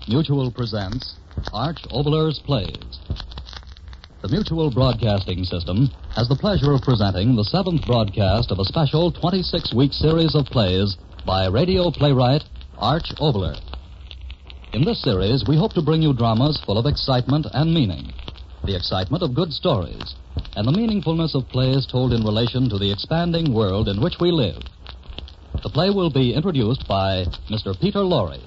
Mutual presents Arch Oboler's Plays. The Mutual Broadcasting System has the pleasure of presenting the 7th broadcast of a special 26-week series of plays by radio playwright Arch Oboler. In this series, we hope to bring you dramas full of excitement and meaning. The excitement of good stories, and the meaningfulness of plays told in relation to the expanding world in which we live. The play will be introduced by Mr. Peter Lorre.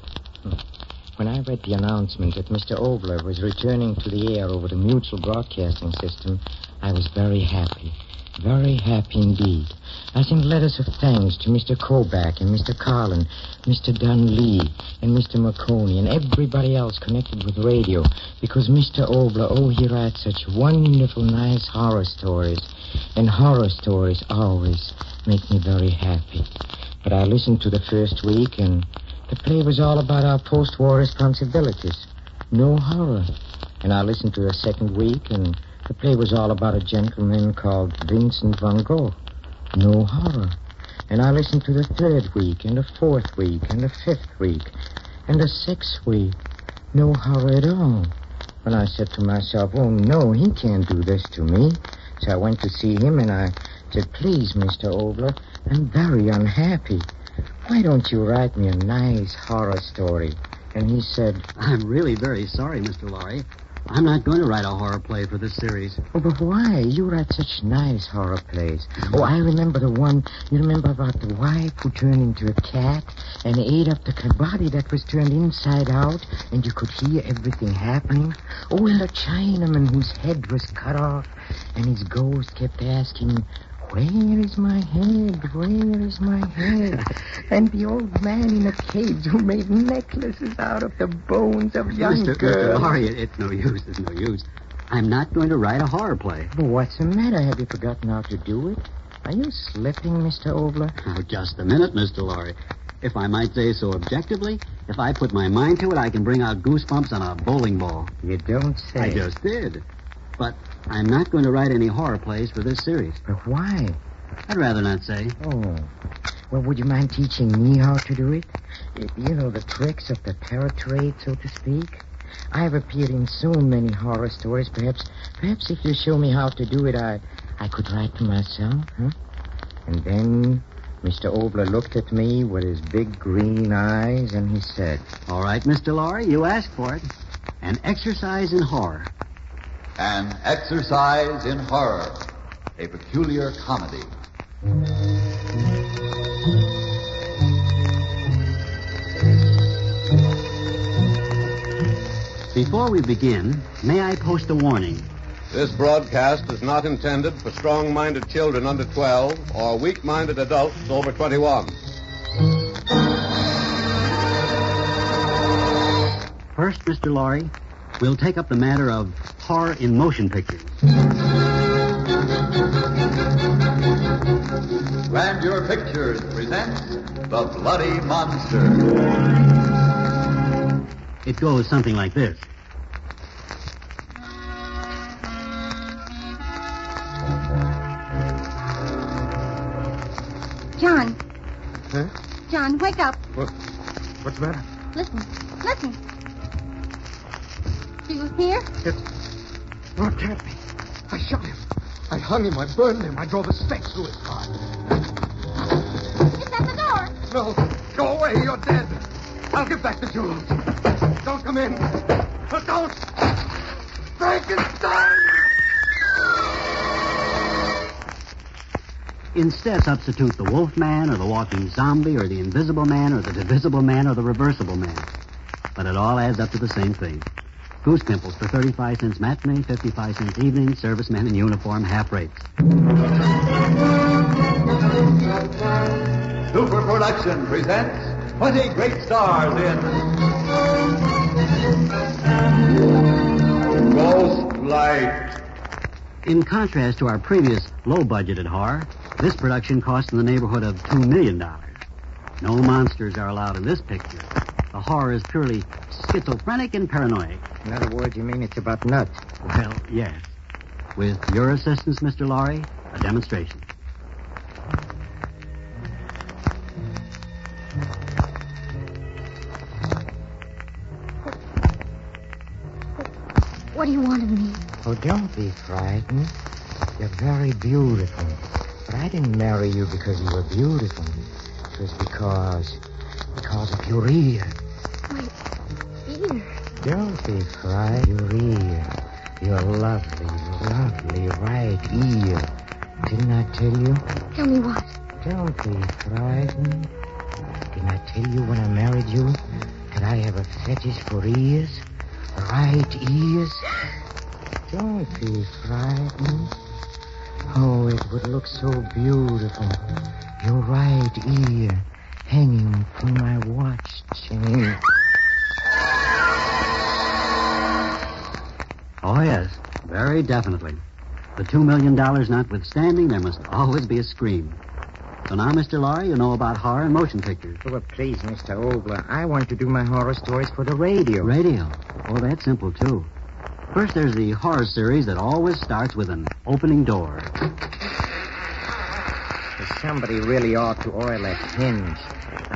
When I read the announcement that Mr. Oboler was returning to the air over the Mutual Broadcasting System, I was very happy. Very happy indeed. I sent letters of thanks to Mr. Kobach and Mr. Carlin, Mr. Dunlea and Mr. Marconi and everybody else connected with radio because Mr. Oboler, he writes such wonderful, nice horror stories. And horror stories always make me very happy. But I listened to the first week and the play was all about our post-war responsibilities. No horror. And I listened to the second week, and the play was all about a gentleman called Vincent van Gogh. No horror. And I listened to the third week, and the fourth week, and the fifth week, and the sixth week. No horror at all. And I said to myself, oh, no, he can't do this to me. So I went to see him, and I said, please, Mr. Oboler, I'm very unhappy. Why don't you write me a nice horror story? And he said, I'm really very sorry, Mr. Lorre. I'm not going to write a horror play for this series. oh, but why? You write such nice horror plays. Oh, I remember the one, you remember about the wife who turned into a cat and ate up the body that was turned inside out and you could hear everything happening? Oh, and the Chinaman whose head was cut off and his ghost kept asking, where is my head? Where is my head? And the old man in a cage who made necklaces out of the bones of young girls. Mr. Lorre, it's no use. It's no use. I'm not going to write a horror play. Well, what's the matter? Have you forgotten how to do it? Are you slipping, Mr. Oboler? Oh, just a minute, Mr. Lorre. If I might say so objectively, if I put my mind to it, I can bring out goosebumps on a bowling ball. You don't say. I just did. But I'm not going to write any horror plays for this series. But why? I'd rather not say. Oh. Well, would you mind teaching me how to do it? You know, the tricks of the terror trade, so to speak. I've appeared in so many horror stories. Perhaps if you show me how to do it, I could write to myself, huh? And then Mr. Oboler looked at me with his big green eyes, and he said, all right, Mr. Lorre, you asked for it. An exercise in horror. An Excercise in Horror, a peculiar comedy. Before we begin, may I post a warning? This broadcast is not intended for strong-minded children under 12 or weak-minded adults over 21. First, Mr. Lorre, we'll take up the matter of horror in motion pictures. Grandeur Pictures presents The Bloody Monster. It goes something like this. John. Huh? John, wake up. What's the matter? Listen. Listen. Do you hear? No, it can't be. I shot him. I hung him. I burned him. I drove a stake through his heart. It's at the door. No, go away. You're dead. I'll give back the jewels. Don't come in. No, don't. Frankenstein! Instead, substitute the Wolf Man or the Walking Zombie or the Invisible Man or the Divisible Man or the Reversible Man. But it all adds up to the same thing. Goose pimples for 35 cents matinee, 55 cents evening, servicemen in uniform, half rates. Super Production presents 20 great stars in Ghost Light. In contrast to our previous low-budgeted horror, this production cost in the neighborhood of $2 million. No monsters are allowed in this picture. The horror is purely schizophrenic and paranoid. In other words, you mean it's about nuts? Well, yes. With your assistance, Mr. Lorre, a demonstration. What do you want of me? Oh, don't be frightened. You're very beautiful. But I didn't marry you because you were beautiful. It was because of your ear. My ear. Don't be frightened. Your ear. Your lovely right ear. Didn't I tell you? Tell me what? Don't be frightened. Didn't I tell you when I married you that I have a fetish for ears? Right ears? Don't be frightened. Oh, it would look so beautiful. Your right ear hanging from my watch chain. Oh, yes, very definitely. The $2 million notwithstanding, there must always be a scream. So now, Mr. Laurie, you know about horror and motion pictures. Oh, well, please, Mr. Oboler, I want to do my horror stories for the radio. Radio? Oh, that's simple, too. First, there's the horror series that always starts with an opening door. Somebody really ought to oil that hinge.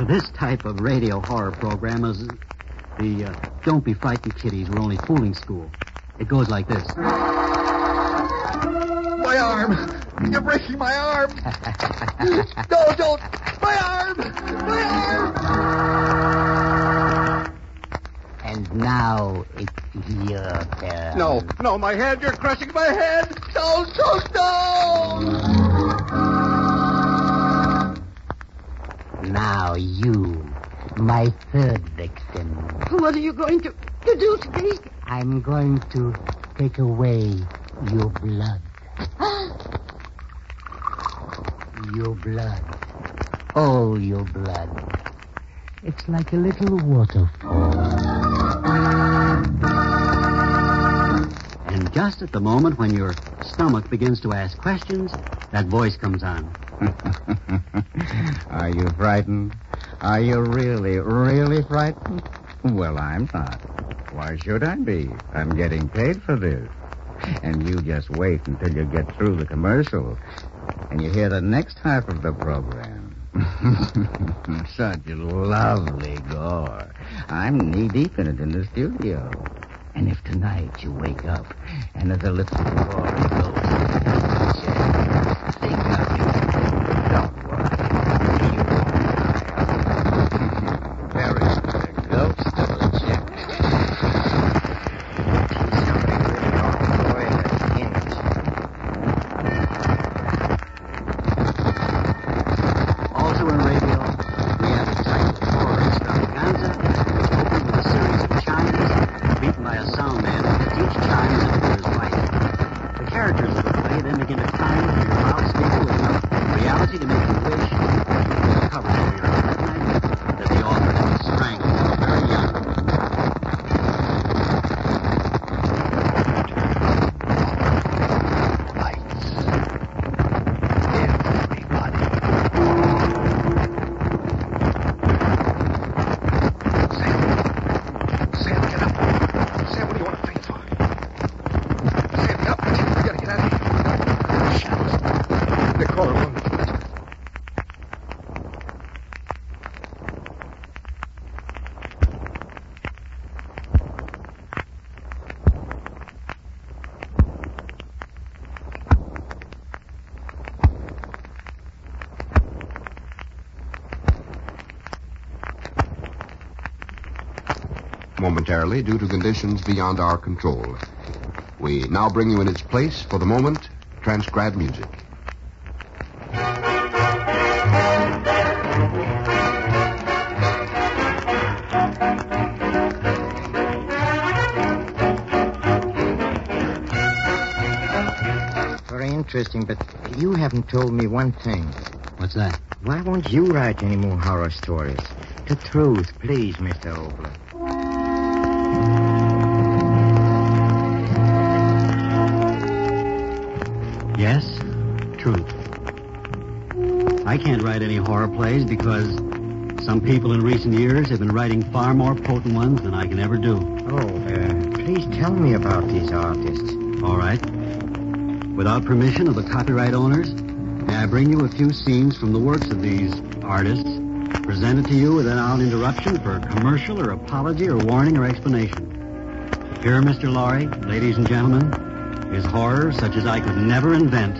This type of radio horror program is the Don't Be Frightened Kiddies, We're Only Fooling School. It goes like this. My arm! You're breaking my arm! No, don't! My arm! My arm! And now it's your turn. No, my head! You're crushing my head! Don't! Now you, my third victim. What are you going to do to me? I'm going to take away your blood. Your blood. All your blood. It's like a little waterfall. And just at the moment when your stomach begins to ask questions, that voice comes on. Are you frightened? Are you really, really frightened? Well, I'm not. Why should I be? I'm getting paid for this. And you just wait until you get through the commercial and you hear the next half of the program. Such lovely gore. I'm knee-deep in it in the studio. And if tonight you wake up and there's a little gory ghost, think nothing. Don't worry. You won't die. There is the ghost of the chick. Also in radio, we have the title Horror Extravaganza, which opens with a series of chimes beaten by a sound man who hits each chime as if it were his wife. The characters of the play then begin to climb through your loudspeaker with enough reality to make you wish you covered over your head at night that the author was strangled very young. Sam, get up. Sam, what do you want to faint for? Sam, get up. We gotta get out of here. Shadows. They're crawling along the floor. Momentarily, due to conditions beyond our control. We now bring you in its place, for the moment, transcribed music. Very interesting, but you haven't told me one thing. What's that? Why won't you write any more horror stories? The truth, please, Mr. Oboler. Yes, truth. I can't write any horror plays because some people in recent years have been writing far more potent ones than I can ever do. Please tell me about these artists. All right. Without permission of the copyright owners, may I bring you a few scenes from the works of these artists, presented to you without interruption for commercial or apology or warning or explanation. Here, Mr. Laurie, ladies and gentlemen, is horror such as I could never invent.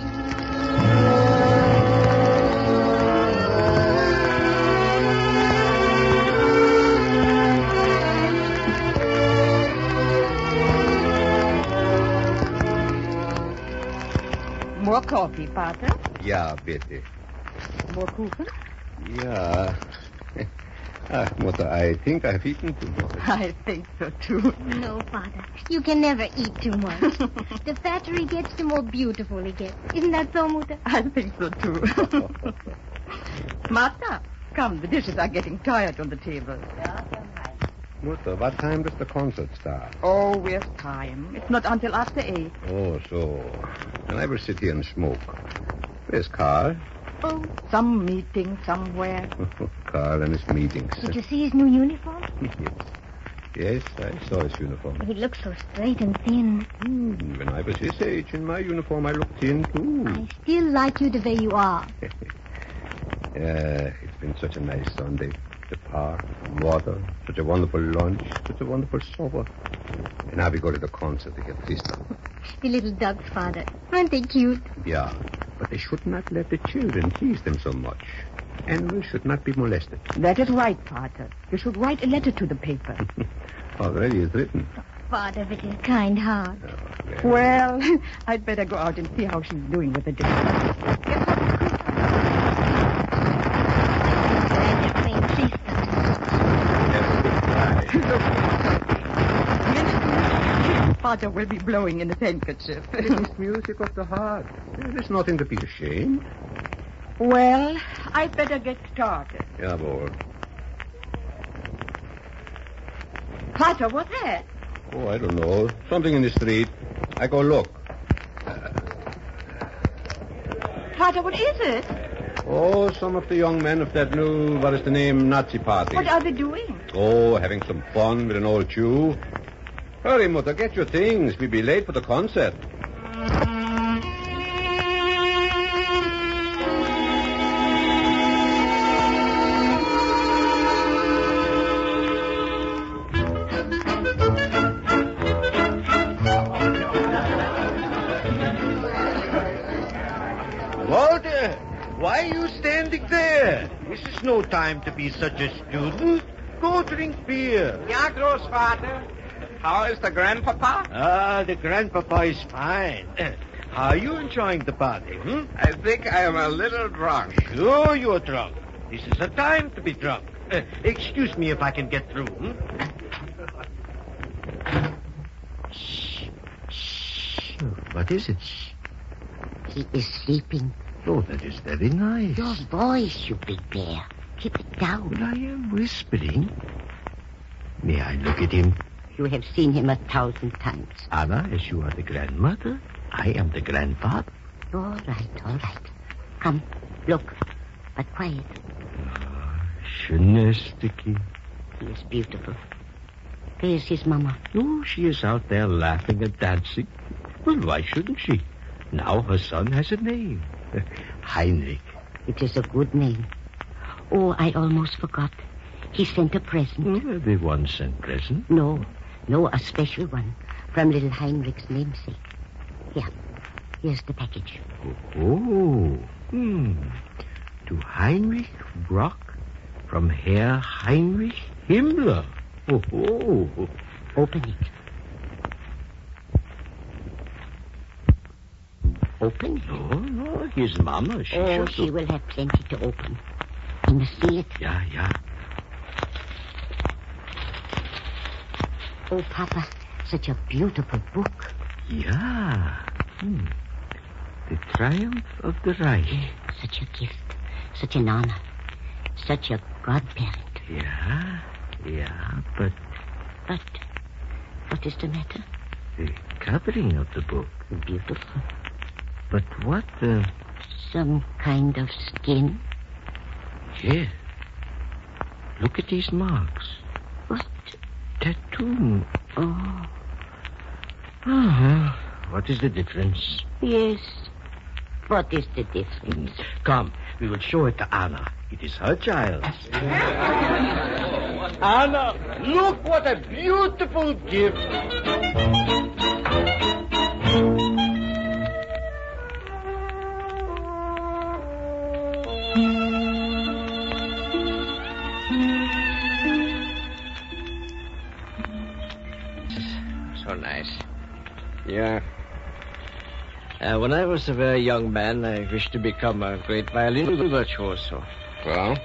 More coffee, Vater? Ja, bitte. More Kuchen? Ja. Ach, Mutter, I think I've eaten too much. I think so, too. No, Father. You can never eat too much. The fatter he gets, the more beautiful he gets. Isn't that so, Mutter? I think so, too. Martha, come. The dishes are getting tired on the table. Mutter, what time does the concert start? Oh, where's time? It's not until after 8. Oh, so. Then I will sit here and smoke. Where's Carl? Oh, some meeting somewhere. Carl and his meetings. Did you see his new uniform? Yes, I saw his uniform. He looks so straight and thin. When I was his age, in my uniform, I looked thin, too. I still like you the way you are. It's been such a nice Sunday. The park, water, such a wonderful lunch, such a wonderful supper. And now we go to the concert to get Trista. The little ducks, Father. Aren't they cute? Yeah, but they should not let the children tease them so much. Animals should not be molested. That is right, Vater. You should write a letter to the paper. Already it's written. Father, with his kind heart. Oh, Well, I'd better go out and see how she's doing with the dishes. Father will be blowing in his handkerchief. It is music of the heart. There's nothing to be ashamed. Well, I'd better get started. Yeah, boy. Father, what's that? Oh, I don't know. Something in the street. I go look. Father, what is it? Oh, some of the young men of that new, what is the name, Nazi party. What are they doing? Oh, having some fun with an old Jew. Hurry, Mutter, get your things. We'll be late for the concert. Walter, why are you standing there? This is no time to be such a student. Go drink beer. Ja, Großvater. How is the grandpapa? Ah, the grandpapa is fine. How are you enjoying the party, I think I am a little drunk. Sure you're drunk. This is a time to be drunk. Excuse me if I can get through, Shh. Shh. What is it? He is sleeping. Oh, that is very nice. Your voice, you big bear. Keep it down. But I am whispering. May I look at him? You have seen him 1,000 times. Anna, as you are the grandmother, I am the grandfather. All right. Come, look. But quiet. Schöne Sticky. He is beautiful. Where is his mama? Oh, she is out there laughing and dancing. Well, why shouldn't she? Now her son has a name. Heinrich. It is a good name. Oh, I almost forgot. He sent a present. Everyone sent present. No, a special one from little Heinrich's namesake. Here's the package. To Heinrich Brock from Herr Heinrich Himmler. Open it. Open it. No, his mama. She will have plenty to open. I must see it. Yeah. Oh, Papa, such a beautiful book. Yeah. The Triumph of the Reich. Such a gift. Such an honor. Such a godparent. Yeah, but... But what is the matter? The covering of the book. Beautiful. But what, Some kind of skin. Yes. Look at these marks. What? Tattoo. Oh. What is the difference? Yes. What is the difference? Come, we will show it to Anna. It is her child. Anna, Look what a beautiful gift. So nice. Yeah. When I was a very young man, I wished to become a great violin virtuoso. Well?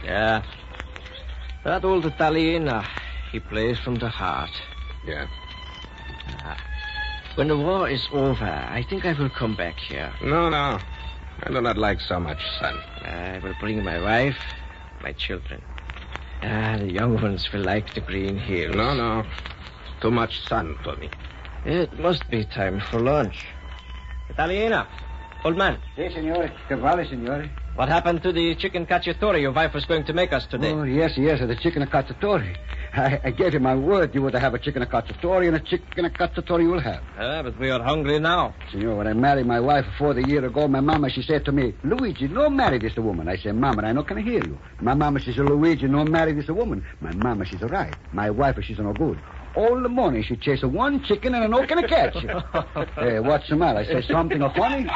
Yeah. That old Italiano, he plays from the heart. Yeah. When the war is over, I think I will come back here. No. I do not like so much sun. I will bring my wife, my children. The young ones will like the green hills. No. Too much sun for me. It must be time for lunch. Italiana, old man. Si, signore. Che vale, signore? What happened to the chicken cacciatore your wife was going to make us today? Oh, yes, the chicken cacciatore. I gave you my word you were to have a chicken cacciatore, and a chicken cacciatore you will have. But we are hungry now. Signor, when I married my wife 40 years ago, my mama, she said to me, Luigi, no marry this woman. I said, Mama, I no can hear you. My mama, she said, Luigi, no marry this woman. My mama, she's right. My wife, she's no good. All the morning she chase one chicken and no can catch. Hey, what's the matter? I say something funny?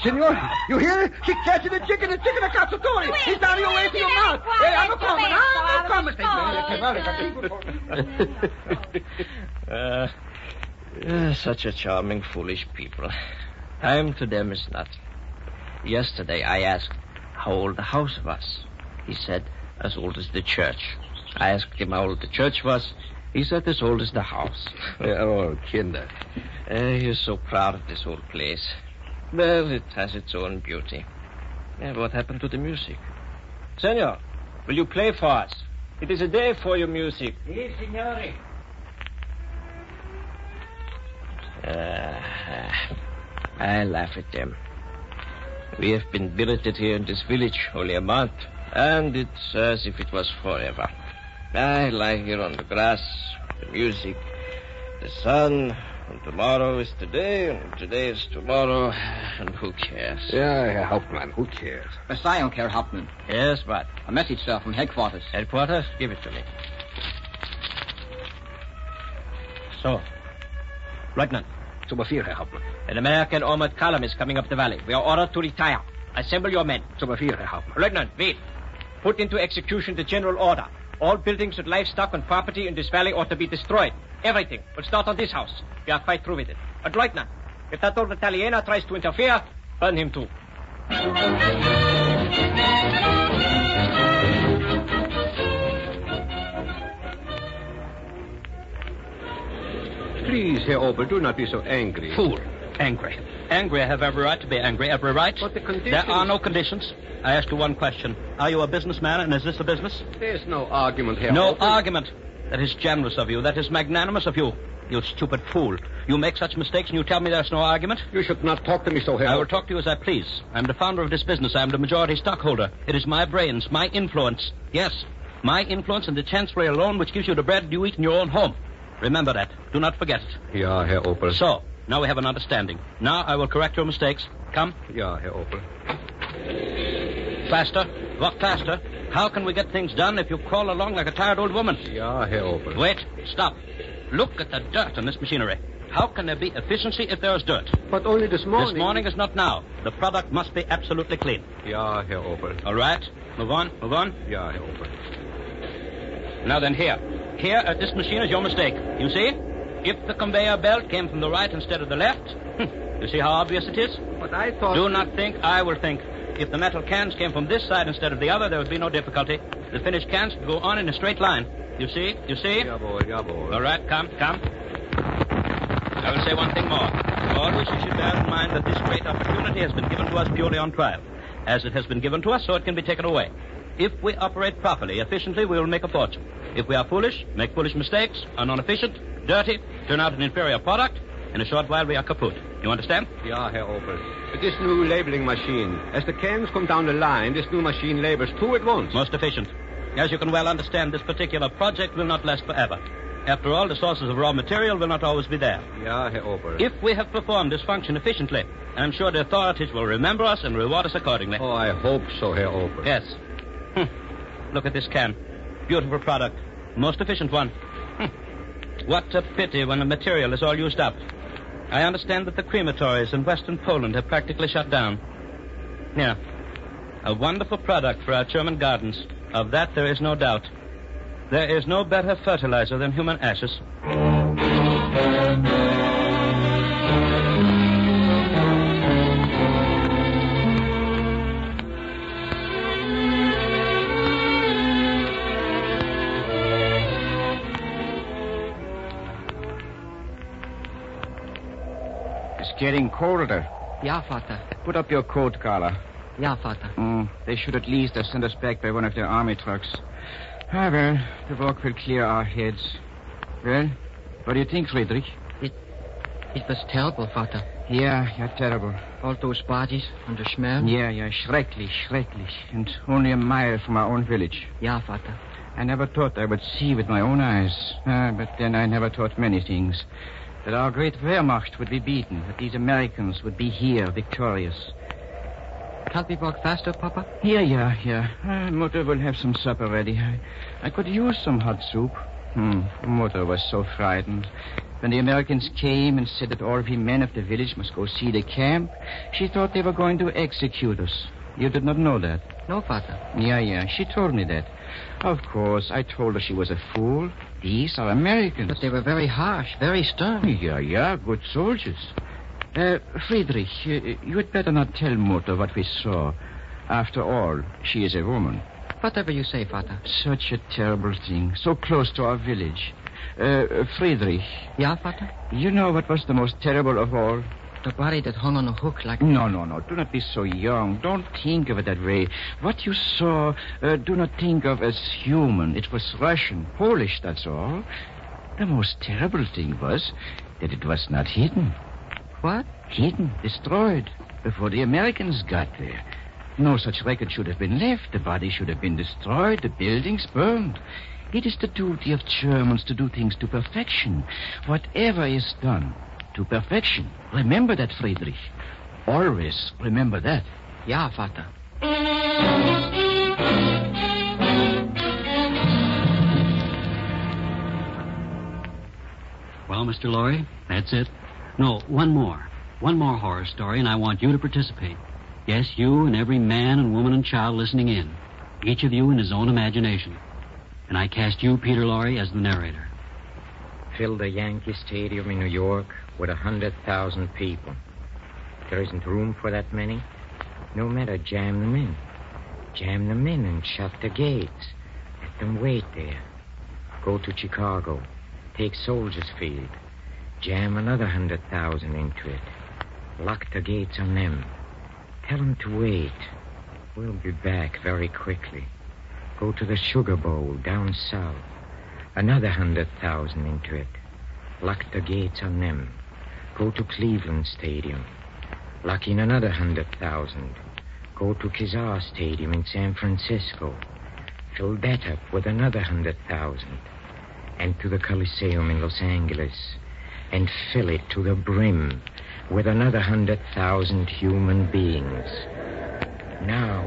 Senor, you hear it? She catching the chicken cacciatore. He's down your way to your mouth. Hey, I'm coming. Such a charming, foolish people. Time to them is nothing. Yesterday I asked how old the house was. He said, as old as the church. I asked him how old the church was. He said as old as the house. Oh, kinder. He is so proud of this old place. Well, it has its own beauty. What happened to the music? Senor, will you play for us? It is a day for your music. Si, signore. I laugh at them. We have been billeted here in this village only a month, and it's as if it was forever. I lie here on the grass, the music, the sun, and tomorrow is today, and today is tomorrow, and who cares? Yeah, Herr Hauptmann, who cares? I don't care, Hauptmann. Yes, but? A message, sir, from headquarters. Headquarters? Give it to me. So, Lieutenant. Zu Befehl, Herr Hauptmann. An American armored column is coming up the valley. We are ordered to retire. Assemble your men. Zu Befehl, Herr Hauptmann. Lieutenant, wait. Put into execution the general order. All buildings with livestock and property in this valley ought to be destroyed. Everything. We'll start on this house. We are quite through with it. But, Lieutenant, if that old Italiano tries to interfere, burn him too. Please, Herr Oboler, do not be so angry. Fool. Angry. Angry, I have every right to be angry. Every right. But the conditions... There are no conditions. I ask you one question. Are you a businessman, and is this a business? There's no argument, Herr No Oboler. argument. That is generous of you. That is magnanimous of you. You stupid fool. You make such mistakes, and you tell me there's no argument? You should not talk to me so, Herr I will talk to you as I please. I'm the founder of this business. I'm the majority stockholder. It is my brains, my influence. Yes, my influence and the chancery alone which gives you the bread you eat in your own home. Remember that. Do not forget it. Ja, Herr Oboler. So, now we have an understanding. Now I will correct your mistakes. Come. Ja, Herr Oboler. Faster. Walk faster. How can we get things done if you crawl along like a tired old woman? Ja, Herr Oboler. Wait. Stop. Look at the dirt on this machinery. How can there be efficiency if there is dirt? But only this morning. This morning is not now. The product must be absolutely clean. Ja, Herr Oboler. All right. Move on. Move on. Ja, Herr Oboler. Now then, here. Here at this machine is your mistake. You see? If the conveyor belt came from the right instead of the left, you see how obvious it is? But I thought... Do not think, I will think. If the metal cans came from this side instead of the other, there would be no difficulty. The finished cans would go on in a straight line. You see? You see? Jawohl, jawohl. All right, come. I will say one thing more. Always you should bear in mind that this great opportunity has been given to us purely on trial. As it has been given to us, so it can be taken away. If we operate properly, efficiently, we will make a fortune. If we are foolish, make foolish mistakes, are non-efficient, dirty, turn out an inferior product, in a short while we are kaput. You understand? Ja, Herr Oboler. This new labeling machine, as the cans come down the line, this new machine labels two at once. Most efficient. As you can well understand, this particular project will not last forever. After all, the sources of raw material will not always be there. Ja, Herr Oboler. If we have performed this function efficiently, I'm sure the authorities will remember us and reward us accordingly. Oh, I hope so, Herr Oboler. Yes. Look at this can. beautiful product. Most efficient one. What a pity when the material is all used up. I understand that the crematories in western Poland have practically shut down. Yeah. A wonderful product for our German gardens. Of that there is no doubt. There is no better fertilizer than human ashes. It's getting colder. Ja, Vater. Put up your coat collar. Ja, Vater. They should at least have sent us back by one of their army trucks. Ah, well, the walk will clear our heads. Well, what do you think, Friedrich? It was terrible, Vater. Yeah, terrible. All those bodies and the smell. Yeah, schrecklich. And only a mile from our own village. Ja, Vater. I never thought I would see with my own eyes. But then I never thought many things. That our great Wehrmacht would be beaten. That these Americans would be here, victorious. Can't we walk faster, Papa? Yeah. Mutter will have some supper ready. I could use some hot soup. Mutter was so frightened. When the Americans came and said that all we men of the village must go see the camp, she thought they were going to execute us. You did not know that? No, Vater. Yeah. She told me that. Of course, I told her she was a fool. These are Americans. But they were very harsh, very stern. Yeah, good soldiers. Friedrich, you had better not tell Mutter what we saw. After all, she is a woman. Whatever you say, Vater. Such a terrible thing. So close to our village. Friedrich. Ja, Vater? You know what was the most terrible of all? The body that hung on a hook like... No. Do not be so young. Don't think of it that way. What you saw, do not think of as human. It was Russian, Polish, that's all. The most terrible thing was that it was not hidden. What? Hidden, destroyed, before the Americans got there. No such record should have been left. The body should have been destroyed, the buildings burned. It is the duty of Germans to do things to perfection. Whatever is done, to perfection. Remember that, Friedrich. Always remember that. Ja, Vater. Well, Mr. Laurie, that's it. No, one more horror story, and I want you to participate. Yes, you and every man and woman and child listening in. Each of you in his own imagination. And I cast you, Peter Laurie, as the narrator. Fill the Yankee Stadium in New York with 100,000 people. There isn't room for that many. No matter, jam them in. Jam them in and shut the gates. Let them wait there. Go to Chicago. Take Soldiers Field. Jam another 100,000 into it. Lock the gates on them. Tell them to wait. We'll be back very quickly. Go to the Sugar Bowl down south. Another 100,000 into it. Lock the gates on them. Go to Cleveland Stadium. Lock in another 100,000. Go to Kazar Stadium in San Francisco. Fill that up with another 100,000. And to the Coliseum in Los Angeles. And fill it to the brim with another 100,000 human beings. Now,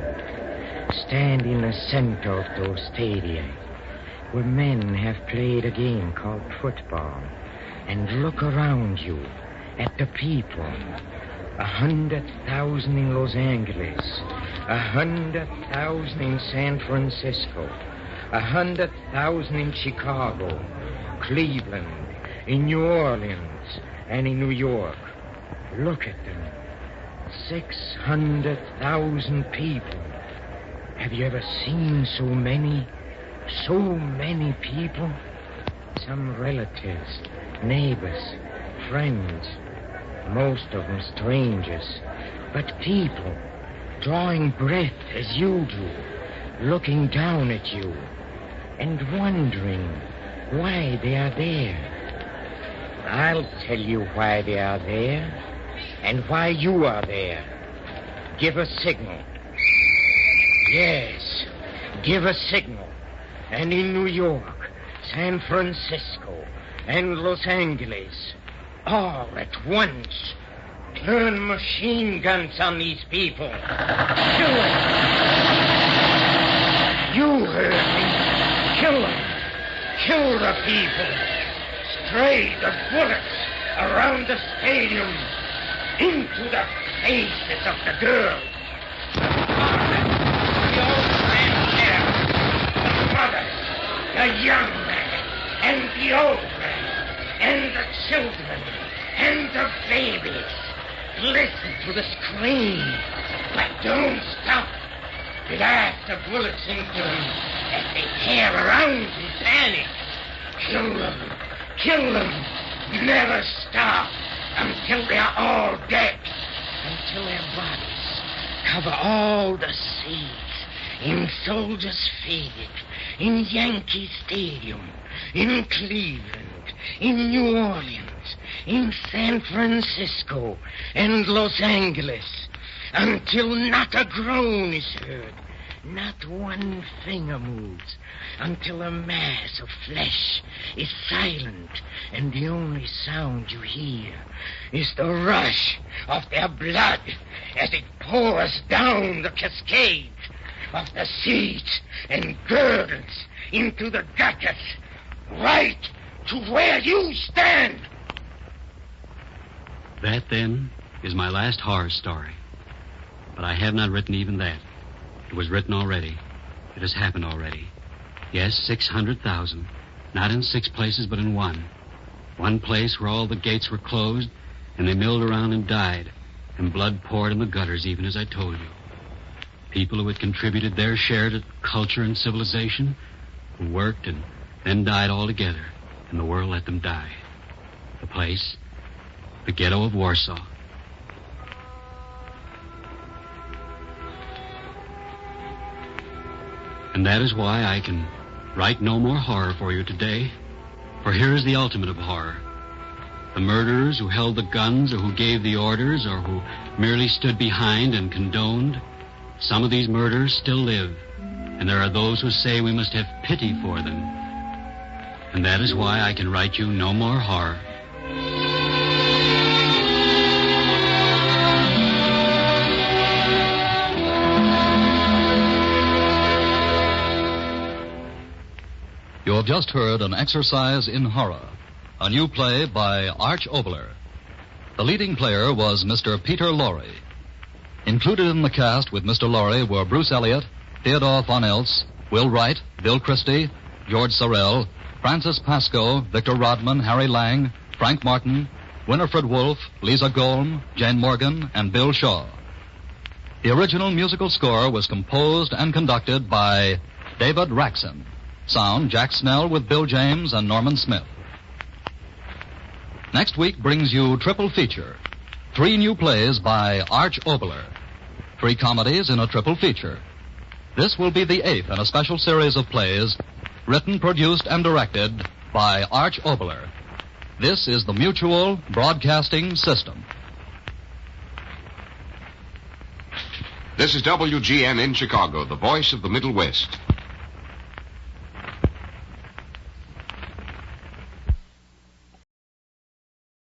stand in the center of those stadia where men have played a game called football and look around you at the people. 100,000 in Los Angeles, 100,000 in San Francisco, 100,000 in Chicago, Cleveland, in New Orleans, and in New York. Look at them. 600,000 people. Have you ever seen so many? So many people? Some relatives, neighbors, friends. Most of them strangers. But people, drawing breath as you do, looking down at you, and wondering why they are there. I'll tell you why they are there, and why you are there. Give a signal. Yes, give a signal. And in New York, San Francisco, and Los Angeles, all at once, turn machine guns on these people. Do it. You heard me. Kill them. Kill the people. Spray the bullets around the stadium into the faces of the girls. The old grandparents, the mothers, the young man, and the old man, and the children, and the babies. Listen to the scream, but don't stop. Blast the bullets into them as they tear around in panic. Kill them. Kill them. Never stop until they're all dead. Until their bodies cover all the seats in Soldiers Field, in Yankee Stadium, in Cleveland, in New Orleans, in San Francisco, and Los Angeles, until not a groan is heard, not one finger moves, until a mass of flesh is silent, and the only sound you hear is the rush of their blood as it pours down the cascade of the seats and girdles into the gutters, right to where you stand. That, then, is my last horror story. But I have not written even that. It was written already. It has happened already. Yes, 600,000. Not in 6 places, but in one. One place where all the gates were closed, and they milled around and died, and blood poured in the gutters, even as I told you. People who had contributed their share to culture and civilization, who worked and then died altogether, and the world let them die. The place, the ghetto of Warsaw. And that is why I can write no more horror for you today. For here is the ultimate of horror. The murderers who held the guns or who gave the orders or who merely stood behind and condoned, some of these murderers still live. And there are those who say we must have pity for them. And that is why I can write you no more horror. You have just heard an exercise in horror, a new play by Arch Oboler. The leading player was Mr. Peter Lorre. Included in the cast with Mr. Lorre were Bruce Elliott, Theodore von Eltz, Will Wright, Bill Christie, George Sorrell, Francis Pascoe, Victor Rodman, Harry Lang, Frank Martin, Winifred Wolfe, Lisa Golm, Jane Morgan, and Bill Shaw. The original musical score was composed and conducted by David Raxon. Sound, Jack Snell with Bill James and Norman Smith. Next week brings you Triple Feature. 3 new plays by Arch Oboler. 3 comedies in a triple feature. This will be the 8th in a special series of plays written, produced, and directed by Arch Oboler. This is the Mutual Broadcasting System. This is WGN in Chicago, the voice of the Middle West.